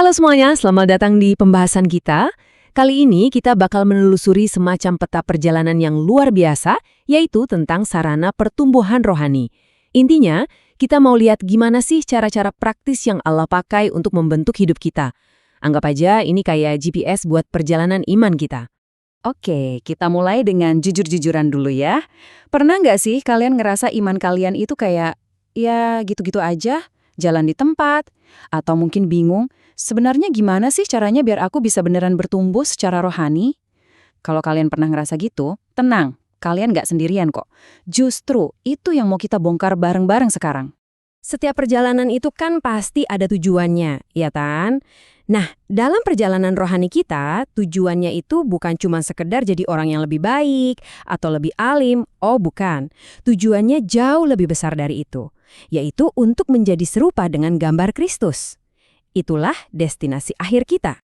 Halo semuanya, selamat datang di pembahasan kita. Kali ini kita bakal menelusuri semacam peta perjalanan yang luar biasa, yaitu tentang sarana pertumbuhan rohani. Intinya, kita mau lihat gimana sih cara-cara praktis yang Allah pakai untuk membentuk hidup kita. Anggap aja ini kayak GPS buat perjalanan iman kita. Oke, kita mulai dengan jujur-jujuran dulu ya. Pernah nggak sih kalian ngerasa iman kalian itu kayak, ya gitu-gitu aja, jalan di tempat, atau mungkin bingung, sebenarnya gimana sih caranya biar aku bisa beneran bertumbuh secara rohani? Kalau kalian pernah ngerasa gitu, tenang, kalian nggak sendirian kok. Justru itu yang mau kita bongkar bareng-bareng sekarang. Setiap perjalanan itu kan pasti ada tujuannya, ya kan? Nah, dalam perjalanan rohani kita, tujuannya itu bukan cuma sekedar jadi orang yang lebih baik atau lebih alim. Oh, bukan. Tujuannya jauh lebih besar dari itu, yaitu untuk menjadi serupa dengan gambar Kristus. Itulah destinasi akhir kita.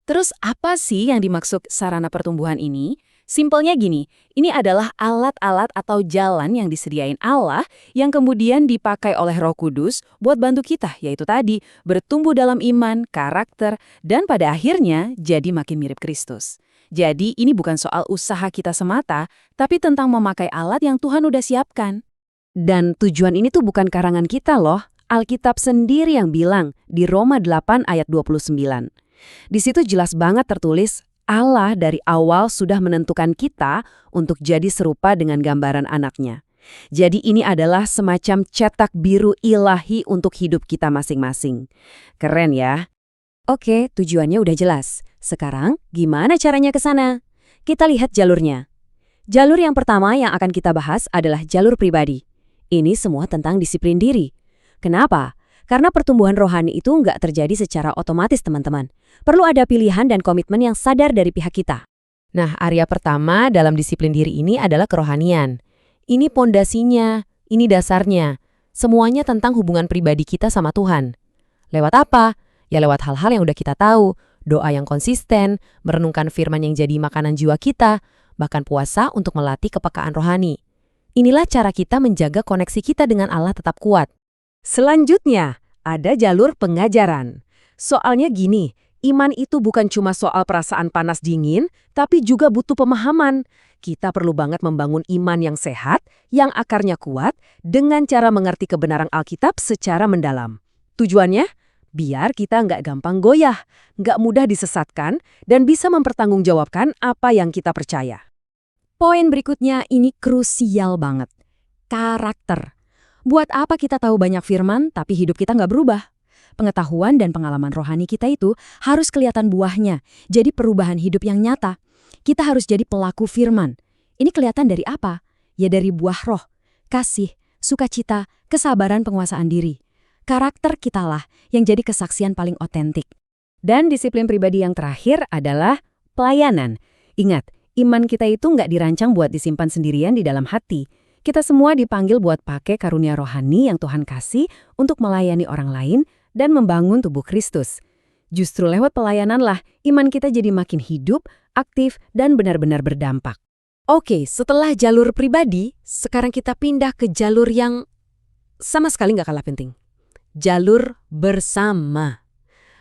Terus apa sih yang dimaksud sarana pertumbuhan ini? Simpelnya gini, ini adalah alat-alat atau jalan yang disediain Allah yang kemudian dipakai oleh Roh Kudus buat bantu kita, yaitu tadi bertumbuh dalam iman, karakter, dan pada akhirnya jadi makin mirip Kristus. Jadi ini bukan soal usaha kita semata, tapi tentang memakai alat yang Tuhan udah siapkan. Dan tujuan ini tuh bukan karangan kita loh, Alkitab sendiri yang bilang di Roma 8 ayat 29. Di situ jelas banget tertulis, Allah dari awal sudah menentukan kita untuk jadi serupa dengan gambaran anaknya. Jadi ini adalah semacam cetak biru ilahi untuk hidup kita masing-masing. Keren ya? Oke, tujuannya udah jelas. Sekarang, gimana caranya ke sana? Kita lihat jalurnya. Jalur yang pertama yang akan kita bahas adalah jalur pribadi. Ini semua tentang disiplin diri. Kenapa? Karena pertumbuhan rohani itu nggak terjadi secara otomatis, teman-teman. Perlu ada pilihan dan komitmen yang sadar dari pihak kita. Nah, area pertama dalam disiplin diri ini adalah kerohanian. Ini pondasinya, ini dasarnya. Semuanya tentang hubungan pribadi kita sama Tuhan. Lewat apa? Ya lewat hal-hal yang udah kita tahu. Doa yang konsisten, merenungkan firman yang jadi makanan jiwa kita, bahkan puasa untuk melatih kepekaan rohani. Inilah cara kita menjaga koneksi kita dengan Allah tetap kuat. Selanjutnya, ada jalur pengajaran. Soalnya gini, iman itu bukan cuma soal perasaan panas dingin, tapi juga butuh pemahaman. Kita perlu banget membangun iman yang sehat, yang akarnya kuat, dengan cara mengerti kebenaran Alkitab secara mendalam. Tujuannya? Biar kita nggak gampang goyah, nggak mudah disesatkan, dan bisa mempertanggungjawabkan apa yang kita percaya. Poin berikutnya ini krusial banget. Karakter. Buat apa kita tahu banyak firman, tapi hidup kita nggak berubah? Pengetahuan dan pengalaman rohani kita itu harus kelihatan buahnya, jadi perubahan hidup yang nyata. Kita harus jadi pelaku firman. Ini kelihatan dari apa? Ya dari buah roh, kasih, sukacita, kesabaran, penguasaan diri. Karakter kitalah yang jadi kesaksian paling otentik. Dan disiplin pribadi yang terakhir adalah pelayanan. Ingat, iman kita itu nggak dirancang buat disimpan sendirian di dalam hati. Kita semua dipanggil buat pakai karunia rohani yang Tuhan kasih untuk melayani orang lain dan membangun tubuh Kristus. Justru lewat pelayananlah iman kita jadi makin hidup, aktif, dan benar-benar berdampak. Oke, setelah jalur pribadi, sekarang kita pindah ke jalur yang sama sekali nggak kalah penting. Jalur bersama.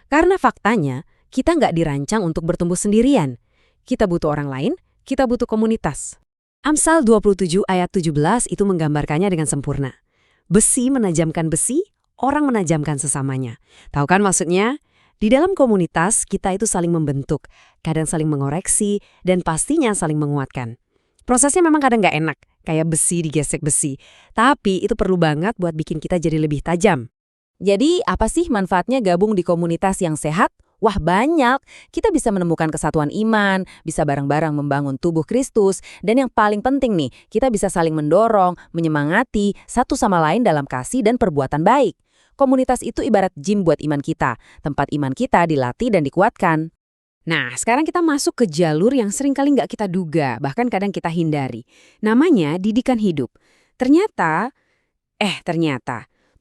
Karena faktanya, kita nggak dirancang untuk bertumbuh sendirian. Kita butuh orang lain, kita butuh komunitas. Amsal 27 ayat 17 itu menggambarkannya dengan sempurna. Besi menajamkan besi, orang menajamkan sesamanya. Tahu kan maksudnya? Di dalam komunitas, kita itu saling membentuk, kadang saling mengoreksi, dan pastinya saling menguatkan. Prosesnya memang kadang nggak enak, kayak besi digesek besi. Tapi itu perlu banget buat bikin kita jadi lebih tajam. Jadi, apa sih manfaatnya gabung di komunitas yang sehat? Wah banyak, kita bisa menemukan kesatuan iman, bisa bareng-bareng membangun tubuh Kristus, dan yang paling penting nih, kita bisa saling mendorong, menyemangati satu sama lain dalam kasih dan perbuatan baik. Komunitas itu ibarat gym buat iman kita, tempat iman kita dilatih dan dikuatkan. Nah, sekarang kita masuk ke jalur yang seringkali nggak kita duga, bahkan kadang kita hindari. Namanya didikan hidup. Ternyata,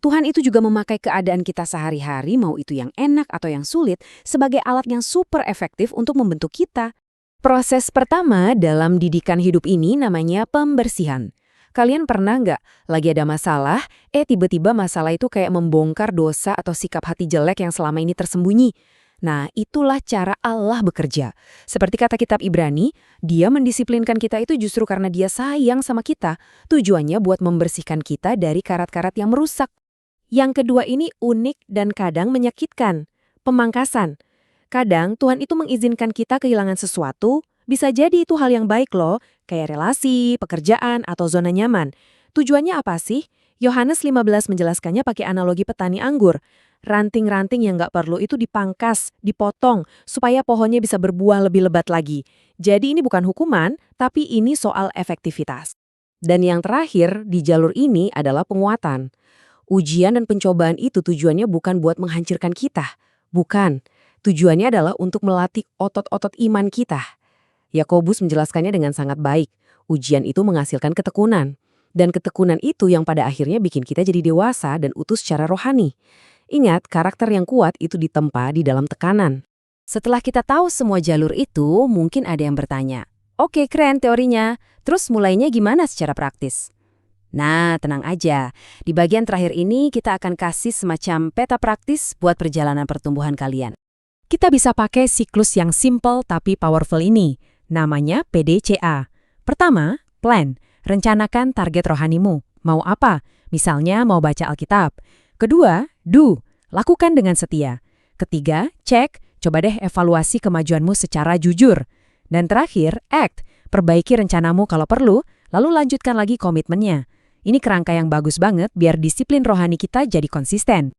Tuhan itu juga memakai keadaan kita sehari-hari, mau itu yang enak atau yang sulit, sebagai alat yang super efektif untuk membentuk kita. Proses pertama dalam didikan hidup ini namanya pembersihan. Kalian pernah nggak lagi ada masalah, tiba-tiba masalah itu kayak membongkar dosa atau sikap hati jelek yang selama ini tersembunyi? Nah, itulah cara Allah bekerja. Seperti kata kitab Ibrani, Dia mendisiplinkan kita itu justru karena Dia sayang sama kita. Tujuannya buat membersihkan kita dari karat-karat yang merusak. Yang kedua ini unik dan kadang menyakitkan. Pemangkasan. Kadang Tuhan itu mengizinkan kita kehilangan sesuatu, bisa jadi itu hal yang baik loh, kayak relasi, pekerjaan, atau zona nyaman. Tujuannya apa sih? Yohanes 15 menjelaskannya pakai analogi petani anggur. Ranting-ranting yang nggak perlu itu dipangkas, dipotong, supaya pohonnya bisa berbuah lebih lebat lagi. Jadi ini bukan hukuman, tapi ini soal efektivitas. Dan yang terakhir di jalur ini adalah penguatan. Ujian dan pencobaan itu tujuannya bukan buat menghancurkan kita. Bukan. Tujuannya adalah untuk melatih otot-otot iman kita. Yakobus menjelaskannya dengan sangat baik. Ujian itu menghasilkan ketekunan. Dan ketekunan itu yang pada akhirnya bikin kita jadi dewasa dan utuh secara rohani. Ingat, karakter yang kuat itu ditempa di dalam tekanan. Setelah kita tahu semua jalur itu, mungkin ada yang bertanya, "Oke, keren teorinya. Terus mulainya gimana secara praktis?" Nah, tenang aja. Di bagian terakhir ini kita akan kasih semacam peta praktis buat perjalanan pertumbuhan kalian. Kita bisa pakai siklus yang simple tapi powerful ini. Namanya PDCA. Pertama, plan. Rencanakan target rohanimu. Mau apa? Misalnya mau baca Alkitab. Kedua, do. Lakukan dengan setia. Ketiga, check. Coba deh evaluasi kemajuanmu secara jujur. Dan terakhir, act. Perbaiki rencanamu kalau perlu, lalu lanjutkan lagi komitmennya. Ini kerangka yang bagus banget biar disiplin rohani kita jadi konsisten.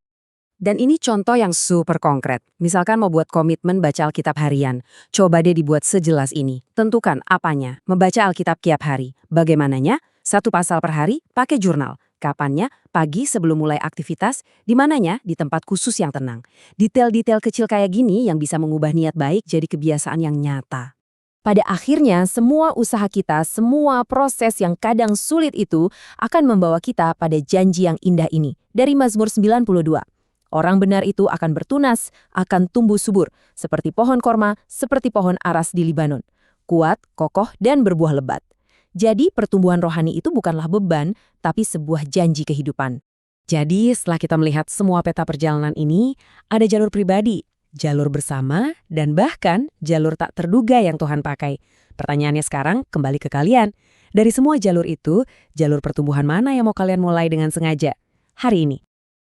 Dan ini contoh yang super konkret. Misalkan mau buat komitmen baca Alkitab harian. Coba deh dibuat sejelas ini. Tentukan apanya. Membaca Alkitab tiap hari. Bagaimananya? 1 pasal per hari, pakai jurnal. Kapannya? Pagi sebelum mulai aktivitas. Di mananya? Di tempat khusus yang tenang. Detail-detail kecil kayak gini yang bisa mengubah niat baik jadi kebiasaan yang nyata. Pada akhirnya, semua usaha kita, semua proses yang kadang sulit itu akan membawa kita pada janji yang indah ini. Dari Mazmur 92. Orang benar itu akan bertunas, akan tumbuh subur, seperti pohon korma, seperti pohon aras di Libanon. Kuat, kokoh, dan berbuah lebat. Jadi pertumbuhan rohani itu bukanlah beban, tapi sebuah janji kehidupan. Jadi setelah kita melihat semua peta perjalanan ini, ada jalur pribadi, jalur bersama, dan bahkan jalur tak terduga yang Tuhan pakai. Pertanyaannya sekarang kembali ke kalian. Dari semua jalur itu, jalur pertumbuhan mana yang mau kalian mulai dengan sengaja? Hari ini.